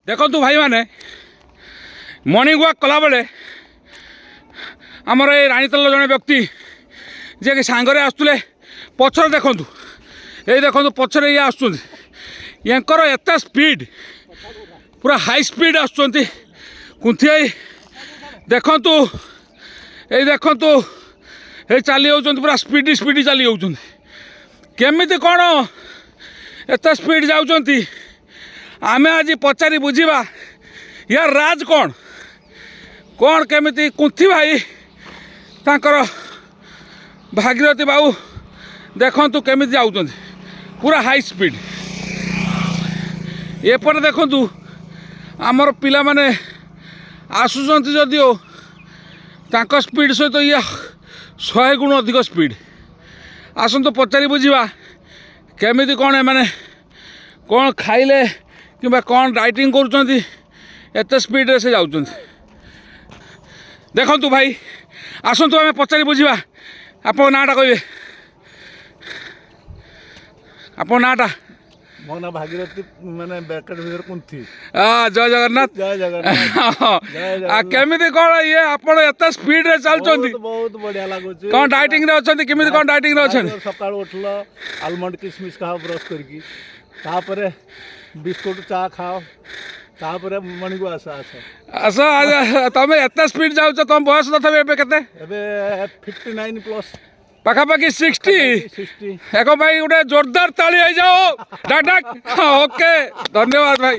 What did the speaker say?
देखु भाई मैंने मॉर्निंग वॉक कला बेले आमर ये रानीतल जड़े व्यक्ति जे कि सांगरे आसुले पछर देखु ये देखो पछर ये आसर एत स्पीड पूरा हाई स्पीड आसुंच कुंथी आई देखु ये देखु ये चली जाऊँ पूरा स्पीड स्पीड चली जाऊँ केमी कौन एत स्पीड जाऊँच आमे आज पचारि बुझा यार राज कौन कौन केमी कुंथी भाई तांकर भागीरथी बाबू देखु केमी जाऊँ पूरा हाई स्पीड एपटे देखु आमर पिला माने आसुचंती जदिओ तांक स्पीड सहित तो ये 100 गुण अधिक स्पीड आसतु पचारि बुझा केमी कौन माने कौन खाइले कि कौन डाइटिंग कर स्पीड से जाऊँ देखु भाई आसतु आम पचारि बुझा आप नाटा कहे आप नाटा मो ना भागीरथी माने बैकेट भीतर कुंथी जय जगन्नाथ जय जगन्नाथ केमी कौन ये आप एत स्पीड रे चल बहुत बढ़िया लगुच कौन डाइटिंग रे अच्छा केमी कौन डाइटिंग रे अच्छा सकाळ उठल आलमंड किशमिश खाओ ब्रश करके तापरे बिस्कुट चा खाओ तापरे मणि को आस आस आस तुम एत स्पीड जाऊँ तुम बयस तथापि केते 59 प्लस पाखापाखि 60 एक भाई गोटे जोरदार ताली हो जाओ डाक डाक ओके धन्यवाद भाई।